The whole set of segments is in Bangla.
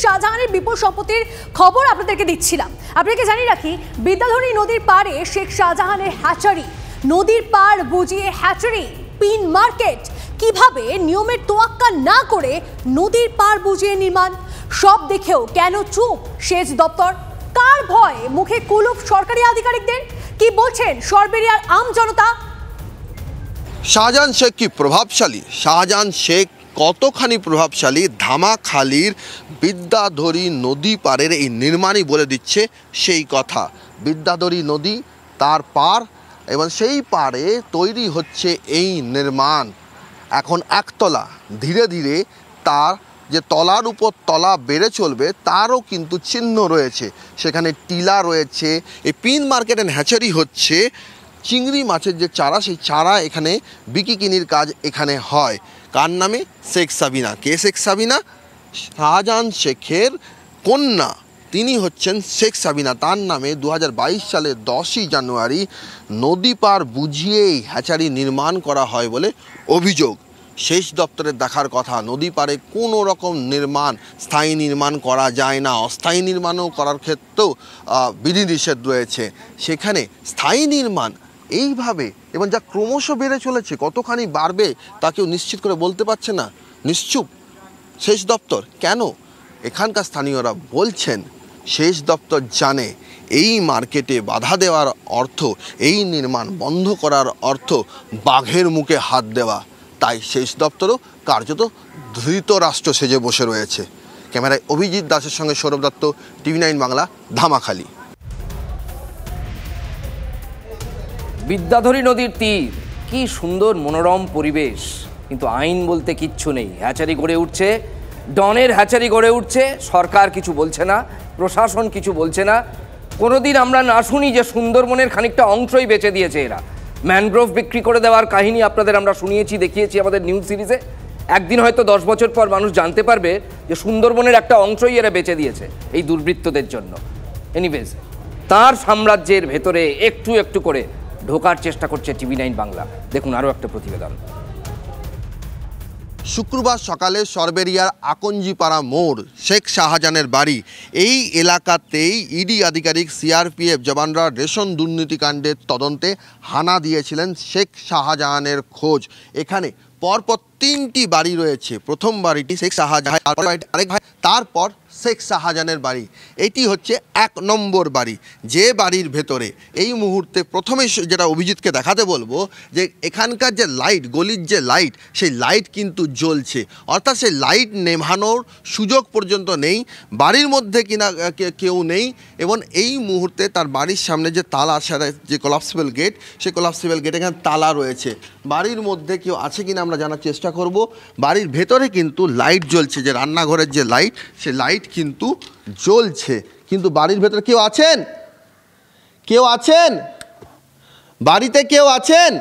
শাহজাহানের বিপুল সম্পত্তির খবর আপনাদেরকে দিচ্ছিলাম। আপনাকে জানিয়ে রাখি, বিদ্যাধরী নদীর পাড়ে শেখ শাহজাহানের হ্যাচারি, নদীর পাড় বুঝিয়ে হ্যাচারি, পিন মার্কেট, কিভাবে নিয়মের তোয়াক্কা না করে নদীর পাড় বুঝিয়ে নির্মাণ, সব দেখেও কেন চুপ সেচ দপ্তর? কার ভয় মুখে কুলুপ সরকারি আধিকারিকদের? কি বলছেন সরবেরিয়ার আম জনতা? শাহজাহান শেখ কি প্রভাবশালী? শাহজাহান শেখ কতখানি প্রভাবশালী? ধামাখালির বিদ্যাধরী নদী পাড়ের এই নির্মাণই বলে দিচ্ছে সেই কথা। বিদ্যাধরী নদী, তার পার, এবং সেই পাড়ে তৈরি হচ্ছে এই নির্মাণ। এখন একতলা, ধীরে ধীরে তার যে তলার উপর তলা বেড়ে চলবে তারও কিন্তু চিহ্ন রয়েছে। সেখানে টিলা রয়েছে। এই পিন মার্কেট অ্যান্ড হ্যাচারি হচ্ছে চিংড়ি মাছের যে চারা, সেই চারা এখানে বিকিকিনির কাজ এখানে হয়। কার নামে? শেখ সাবিনা। কে শেখ সাবিনা? শাহজাহান শেখের কন্যা, তিনি হচ্ছেন শেখ সাবিনা। তার নামে 2022 সালের 10ই জানুয়ারি নদী পার বুঝিয়েই হ্যাচারি নির্মাণ করা হয় বলে অভিযোগ। সেচ দপ্তরের দেখার কথা, নদী পাড়ে কোনো রকম নির্মাণ, স্থায়ী নির্মাণ করা যায় না। অস্থায়ী নির্মাণও করার ক্ষেত্রেও বিধিনিষেধ রয়েছে। সেখানে স্থায়ী নির্মাণ এইভাবে, এবং যা ক্রমশ বেড়ে চলেছে, কতখানি বাড়বে তা কেউ নিশ্চিত করে বলতে পারছে না। নিশ্চুপ সেচ দপ্তর। কেন? এখানকার স্থানীয়রা বলছেন সেচ দপ্তর জানে এই মার্কেটে বাধা দেওয়ার অর্থ, এই নির্মাণ বন্ধ করার অর্থ বাঘের মুখে হাত দেওয়া। তাই সেচ দপ্তরও কার্যত ধৃতরাষ্ট্র সেজে বসে রয়েছে। ক্যামেরায় অভিজিৎ দাসের সঙ্গে সৌরভ দত্ত, TV9 বাংলা, ধামাখালি। বিদ্যাধরী নদীর তীর, কি সুন্দর মনোরম পরিবেশ, কিন্তু আইন বলতে কিচ্ছু নেই। হ্যাচারি গড়ে উঠছে, ডনের হ্যাচারি গড়ে উঠছে, সরকার কিছু বলছে না, প্রশাসন কিছু বলছে না। কোনোদিন আমরা না শুনি যে সুন্দরবনের খানিকটা অংশই বেচে দিয়েছে এরা। ম্যানগ্রোভ বিক্রি করে দেওয়ার কাহিনী আপনাদের আমরা শুনিয়েছি, দেখিয়েছি আমাদের নিউজ সিরিজে। একদিন হয়তো 10 বছর পর মানুষ জানতে পারবে যে সুন্দরবনের একটা অংশই এরা বেচে দিয়েছে এই দুর্বৃত্তদের জন্য। এনিওয়েজ, তার সাম্রাজ্যের ভেতরে একটু একটু করে ঢোকার চেষ্টা করছে TV9 বাংলা। দেখুন আরও একটা প্রতিবেদন। শুক্রবার সকালে সরবেরিয়ার আকঞ্জিপাড়া মোড়, শেখ শাহজাহানের বাড়ি, এই এলাকাতেই ইডি আধিকারিক, CRPF জওয়ানরা রেশন দুর্নীতিকাণ্ডের তদন্তে হানা দিয়েছিলেন। শেখ শাহজাহানের খোঁজ। এখানে পরপর 3টি বাড়ি রয়েছে। প্রথম বাড়িটি শেখ শাহজাহান, আরেক ভাই, তারপর শেখ শাহজাহানের বাড়ি। এটি হচ্ছে 1 নম্বর বাড়ি, যে বাড়ির ভেতরে এই মুহূর্তে প্রথমে যেটা অভিজিৎকে দেখাতে বলবো, যে এখানকার যে লাইট, গলির যে লাইট, সেই লাইট কিন্তু জ্বলছে। অর্থাৎ সেই লাইট নেভানোর সুযোগ পর্যন্ত নেই। বাড়ির মধ্যে কিনা কেউ নেই, এবং এই মুহূর্তে তার বাড়ির সামনে যে তালা, যে কোলাপসিবল গেট, সেই কোলাপসিবল গেট এখানে তালা রয়েছে। বাড়ির মধ্যে কেউ আছে কিনা আমরা জানার চেষ্টা করব। বাড়ির ভেতরে কিন্তু লাইট জ্বলছে, যে রান্নাঘরের যে লাইট, সে লাইট কিন্তু জ্বলছে। কিন্তু বাড়ির ভেতরে কেউ আছেন? কেউ আছেন? বাড়িতে কেউ আছেন?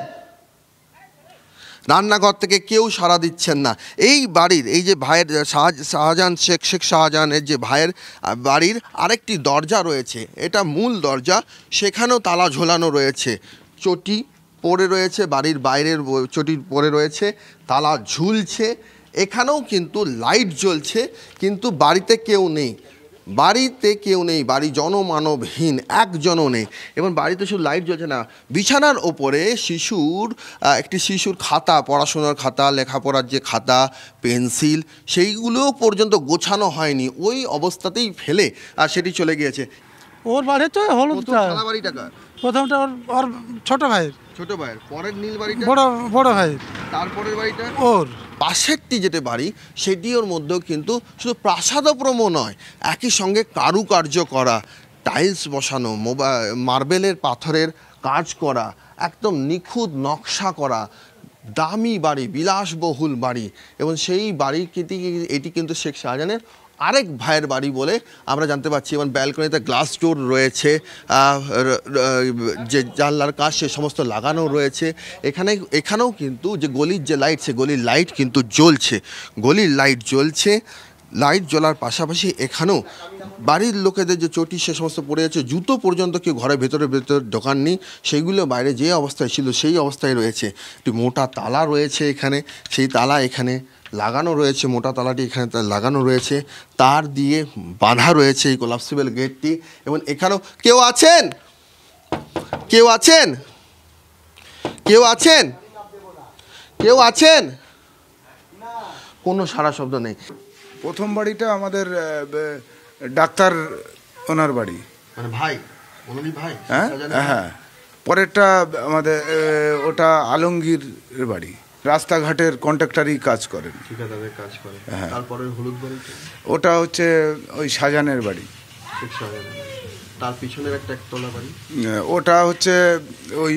রান্নাঘর থেকে কেউ সাড়া দিচ্ছেন না। এই বাড়ির, এই যে ভাইয়ের শাহজাহান শেখ শাহজাহানের যে ভাইয়ের বাড়ির আরেকটি দরজা রয়েছে, এটা মূল দরজা, সেখানেও তালা ঝোলানো রয়েছে। চটি পড়ে রয়েছে, বাড়ির বাইরের চটি পড়ে রয়েছে, তালা ঝুলছে। এখানেও কিন্তু লাইট জ্বলছে, কিন্তু বাড়িতে কেউ নেই। বাড়িতে কেউ নেই, বাড়ি জনমানবহীন, একজনও নেই। এবং বাড়িতে শুধু লাইট জ্বলছে না, বিছানার ওপরে একটি শিশুর খাতা, পড়াশোনার খাতা, লেখাপড়ার যে খাতা, পেন্সিল, সেইগুলোও পর্যন্ত গোছানো হয়নি। ওই অবস্থাতেই ফেলে আর সেটি চলে গিয়েছে। ওর বাড়ি তো হলুদটা, বাড়িটা কার? প্রথমটা ওর ছোট ভাইয়ের। ছোট ভাইয়ের পরের নীল বাড়িটা বড় ভাই। তারপরের বাড়িটা ওর। পাশেরটি যেটা বাড়ি, সেটির মধ্যেও কিন্তু শুধু প্রাসাদপ্রম নয়, একই সঙ্গে কারুকার্য করা, টাইলস বসানো, মার্বেলের পাথরের কাজ করা, একদম নিখুঁত নকশা করা, দামি বাড়ি, বিলাসবহুল বাড়ি। এবং সেই বাড়ি এটি কিন্তু শেখ শাহজাহানের আরেক ভাইয়ের বাড়ি বলে আমরা জানতে পারছি। এবং ব্যালকনিতে গ্লাস ডোর রয়েছে, যে জানলার কাজ সে সমস্ত লাগানো রয়েছে। এখানেও কিন্তু যে গলির যে লাইট, সে গলির লাইট কিন্তু জ্বলছে। গলির লাইট জ্বলছে। লাইট জ্বলার পাশাপাশি এখানেও বাড়ির লোকেদের যে চটি সে সমস্ত পড়ে যাচ্ছে, জুতো পর্যন্ত কেউ ঘরের ভেতরে ঢোকাননি, সেইগুলো বাইরে যে অবস্থায় ছিল সেই অবস্থায় রয়েছে। একটি মোটা তালা রয়েছে এখানে, সেই তালা এখানে লাগানো রয়েছে, মোটা তালাটি এখানে লাগানো রয়েছে, তার দিয়ে বাঁধা রয়েছে এই কোলাপসিবল গেটটি। এবং এখানেও কেউ আছেন? কেউ আছেন? কেউ আছেন? কেউ আছেন? কোনো সারা শব্দ নেই। প্রথম বাড়িটা আমাদের ডাক্তার ওনার বাড়ি, মানে ভাই, ওনারই ভাই? হ্যাঁ হ্যাঁ। পরেরটা আমাদের ওটা আলমগীর বাড়ি, রাস্তাঘাটের কন্ট্রাক্টরই কাজ করেন, ঠিকাদারের কাজ করে। হ্যাঁ। তারপরে হলুদ বাড়িটা ওটা হচ্ছে ওই শাহজাহানের বাড়ি। শেখ শাহজাহান। তার পিছনের একটা একতলা বাড়ি, ওটা হচ্ছে ওই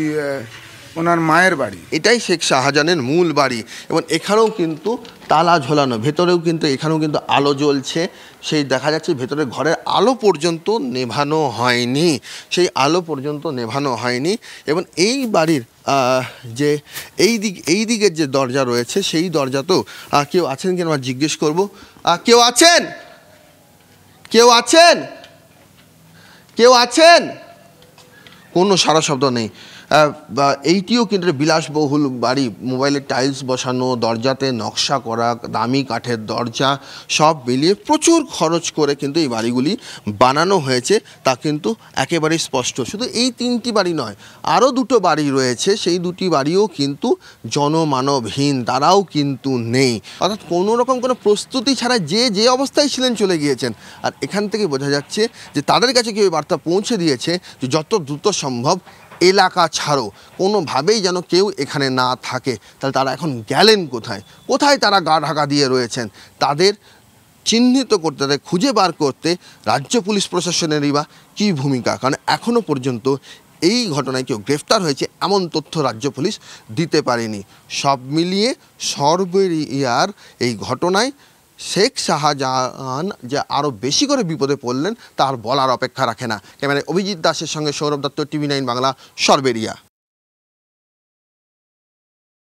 ওনার মায়ের বাড়ি। এটাই শেখ শাহজাহানের মূল বাড়ি। এবং এখানেও কিন্তু তালা ঝোলানো, ভেতরেও কিন্তু এখানেও কিন্তু আলো জ্বলছে, সেই দেখা যাচ্ছে ভেতরে ঘরের আলো পর্যন্ত নেভানো হয়নি, সেই আলো পর্যন্ত নেভানো হয়নি। এবং এই বাড়ির যে এই দিকের যে দরজা রয়েছে সেই দরজাতেও কেউ আছেন কিনা আমরা জিজ্ঞেস করব। কেউ আছেন? কেউ আছেন? কেউ আছেন? কোনো সারা শব্দ নেই। এইটিও কিন্তু বিলাসবহুল বাড়ি, মোবাইলের টাইলস বসানো, দরজাতে নকশা করা, দামি কাঠের দরজা, সব মিলিয়ে প্রচুর খরচ করে কিন্তু এই বাড়িগুলি বানানো হয়েছে, তা কিন্তু একেবারেই স্পষ্ট। শুধু এই 3টি বাড়ি নয়, আরও 2টো বাড়ি রয়েছে, সেই 2টি বাড়িও কিন্তু জনমানবহীন, তারাও কিন্তু নেই। অর্থাৎ কোনো রকম কোনো প্রস্তুতি ছাড়া যে অবস্থায় ছিলেন চলে গিয়েছেন। আর এখান থেকে বোঝা যাচ্ছে যে তাদের কাছে কেউ বার্তা পৌঁছে দিয়েছে যে যত দ্রুত সম্ভব এলাকা ছাড়ো, কোনোভাবেই যেন কেউ এখানে না থাকে। তাহলে তারা এখন গেলেন কোথায়? কোথায় তারা গা ঢাকা দিয়ে রয়েছেন? তাদের চিহ্নিত করতে, তাদের খুঁজে বার করতে রাজ্য পুলিশ প্রশাসনেরই বা কী ভূমিকা? কারণ এখনও পর্যন্ত এই ঘটনায় কেউ গ্রেফতার হয়েছে এমন তথ্য রাজ্য পুলিশ দিতে পারেনি। সব মিলিয়ে সর্বেরিয়ার এই ঘটনায় শেখ শাহজাহান যে আরও বেশি করে বিপদে পড়লেন তার বলার অপেক্ষা রাখে না। ক্যামেরায় অভিজিৎ দাসের সঙ্গে সৌরভ দত্ত, TV9 বাংলা, সর্বেরিয়া।